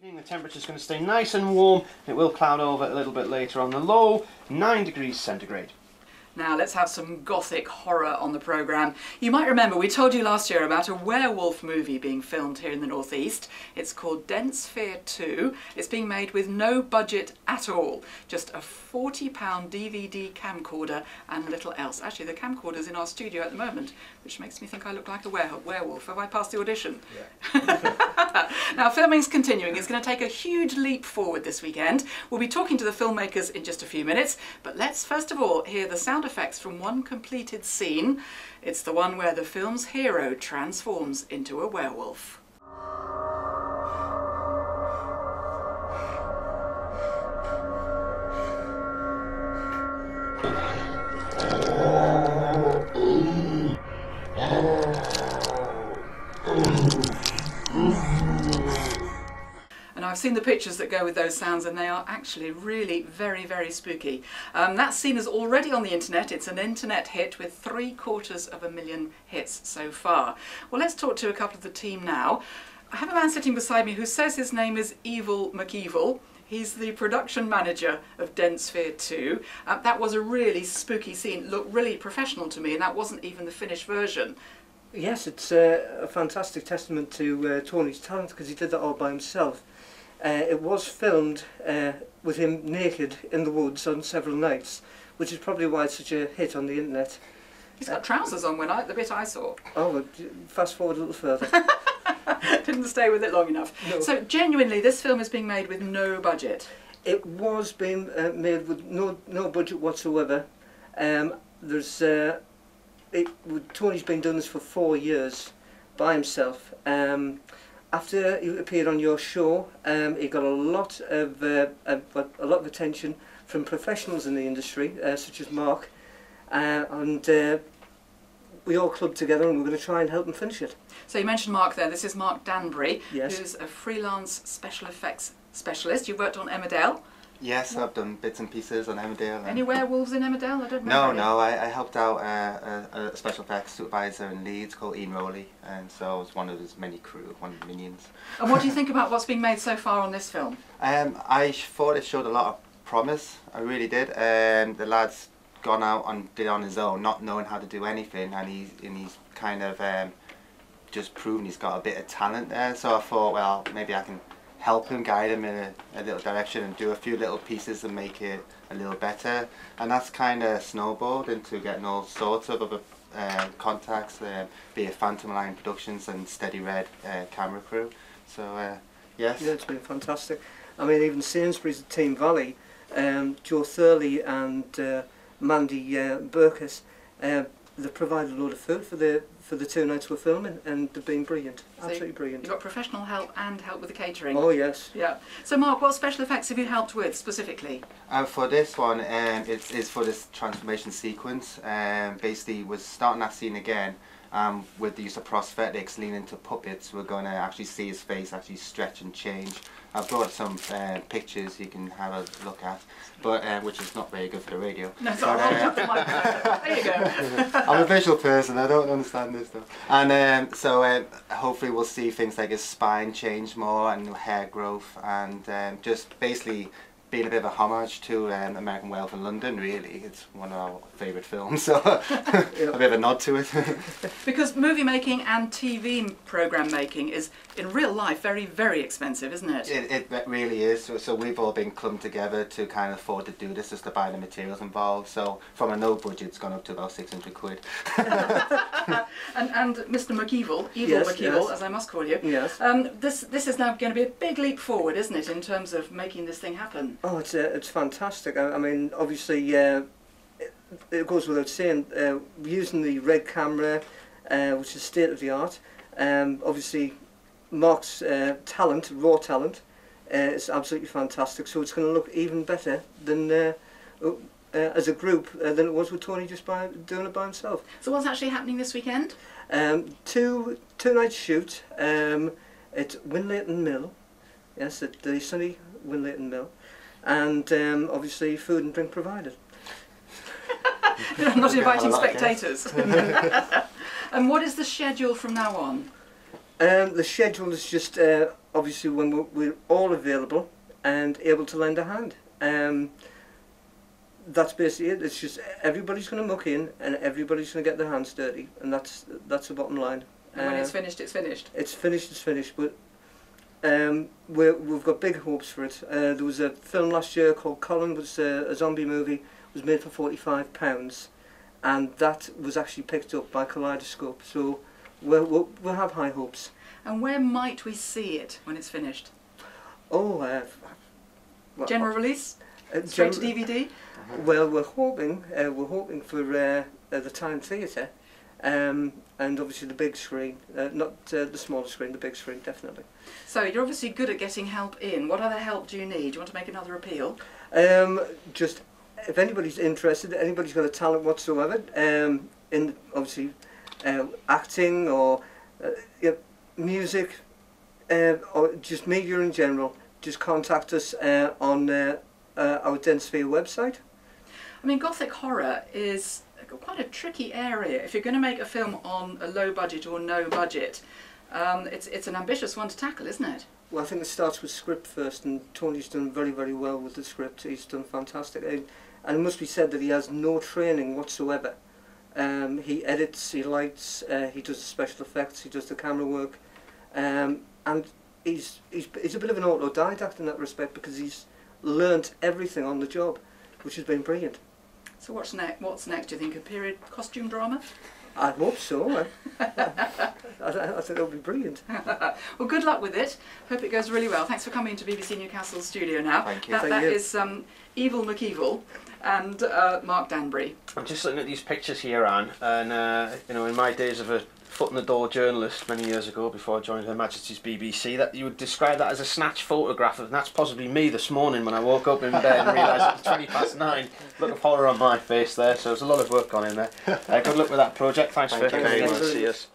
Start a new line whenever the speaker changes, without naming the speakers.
The temperature is going to stay nice and warm. It will cloud over a little bit later on. The low, 9 degrees centigrade.
Now let's have some gothic horror on the programme. You might remember we told you last year about a werewolf movie being filmed here in the northeast. It's called Danbury 2. It's being made with no budget at all. Just a £40 DVD camcorder and little else. Actually, the camcorder's in our studio at the moment, which makes me think I look like a werewolf. Have I passed the audition? Yeah. Now filming's continuing. It's going to take a huge leap forward this weekend. We'll be talking to the filmmakers in just a few minutes, but let's first of all hear the sound effects from one completed scene. It's the one where the film's hero transforms into a werewolf. And I've seen the pictures that go with those sounds and they are actually really very, very spooky. That scene is already on the internet. It's an internet hit with 750,000 hits so far. Well, let's talk to a couple of the team now. I have a man sitting beside me who says his name is McEvul. He's the production manager of Danbury 2. That was a really spooky scene. It looked really professional to me, and that wasn't even the finished version.
Yes, it's a fantastic testament to Tony's talent, because he did that all by himself. It was filmed with him naked in the woods on several nights, which is probably why it's such a hit on the internet.
He's got trousers on the bit I saw.
Oh, well, fast forward a little further.
Didn't stay with it long enough. No. So genuinely, this film is being made with no budget.
It was being made with no budget whatsoever. Tony's been doing this for 4 years by himself. After he appeared on your show, he got a lot of attention from professionals in the industry, such as Mark, and we all clubbed together and we're going to try and help him finish it.
So you mentioned Mark there. This is Mark Danbury,
yes,
who's a freelance special effects specialist. You've worked on Emmerdale.
Yes, I've done bits and pieces on Emmerdale.
Any werewolves in Emmerdale? I don't know.
No, I helped out a special effects supervisor in Leeds called Ian Rowley, and so I was one of his many crew, one of the minions.
And what do you think about what's being made so far on this film?
I thought it showed a lot of promise. I really did. The lad's gone out and did it on his own, not knowing how to do anything, and he's kind of just proven he's got a bit of talent there. So I thought, well, maybe I can help him, guide him in a little direction and do a few little pieces and make it a little better. And that's kind of snowballed into getting all sorts of other contacts, be it Fantome Line Productions and Steady Red camera crew. So yes. Yeah,
it's been fantastic. I mean, even Sainsbury's at Team Valley, Joe Thurley and Mandy Burkus, they've provided a load of food for the 2 nights we're filming, and they've been brilliant, so absolutely brilliant.
You've got professional help and help with the catering.
Oh yes.
Yeah. So Mark, what special effects have you helped with specifically?
For this one, it's for this transformation sequence. Basically, we're starting that scene again. With the use of prosthetics, leaning into puppets, we're going to actually see his face actually stretch and change. I've brought some pictures you can have a look at, but which is not very good for the radio.
No, it's not. There you go.
I'm a visual person, I don't understand this stuff. And so hopefully we'll see things like his spine change more and hair growth, and just basically being a bit of a homage to American Werewolf in London, really. It's one of our favourite films, so a bit of a nod to it.
Because movie making and TV programme making is, in real life, very, very expensive, isn't it?
It really is. So we've all been clumped together to kind of afford to do this, just to buy the materials involved. So from a no budget, it's gone up to about 600 quid.
and Mr. McEvul,
yes,
McEvul,
yes,
as I must call you,
yes.
This is now going to be a big leap forward, isn't it, in terms of making this thing happen?
Oh, it's fantastic. I mean, obviously, it goes without saying, using the red camera, which is state of the art. Obviously, Mark's talent, raw talent, is absolutely fantastic. So it's going to look even better than as a group than it was with Tony just doing it by himself.
So what's actually happening this weekend?
Two night shoot at Winlayton Mill. Yes, at the sunny Winlayton Mill. And obviously food and drink provided.
Not inviting spectators. And what is the schedule from now on?
The schedule is just obviously when we're all available and able to lend a hand. That's basically it. It's just everybody's going to muck in and everybody's going to get their hands dirty, and that's the bottom line.
And when it's finished, it's finished.
It's finished. It's finished. But we've got big hopes for it. There was a film last year called Colin, was a zombie movie. It was made for £45, and that was actually picked up by Kaleidoscope. So we'll have high hopes.
And where might we see it when it's finished?
Oh, well,
General release? Straight to DVD?
Well, we're hoping for the Time Theatre, and obviously the big screen, not the smaller screen, the big screen, definitely.
So you're obviously good at getting help in. What other help do you need? Do you want to make another appeal?
Just if anybody's interested, anybody's got a talent whatsoever, in obviously acting or music, or just media in general, just contact us on our Densphere website.
I mean, Gothic horror is quite a tricky area. If you're going to make a film on a low budget or no budget, it's an ambitious one to tackle, isn't it?
Well, I think it starts with script first, and Tony's done very, very well with the script. He's done fantastic. And it must be said that he has no training whatsoever. He edits, he lights, he does the special effects, he does the camera work, and he's a bit of an autodidact in that respect, because he's learnt everything on the job, which has been brilliant.
So what's next? Do you think? A period costume drama?
I hope so. I think that would be brilliant.
Well, good luck with it. Hope it goes really well. Thanks for coming to BBC Newcastle's studio now.
Thank you.
That is Evul McEvul and Mark Danbury.
I'm just looking at these pictures here, Anne, and you know, in my days of a foot-in-the-door journalist many years ago, before I joined Her Majesty's BBC, that you would describe that as a snatch photograph, and that's possibly me this morning when I woke up in bed and realised it was 9:20. Look of horror on my face there, so there's a lot of work gone in there. Good luck with that project. Thanks for coming in to see us.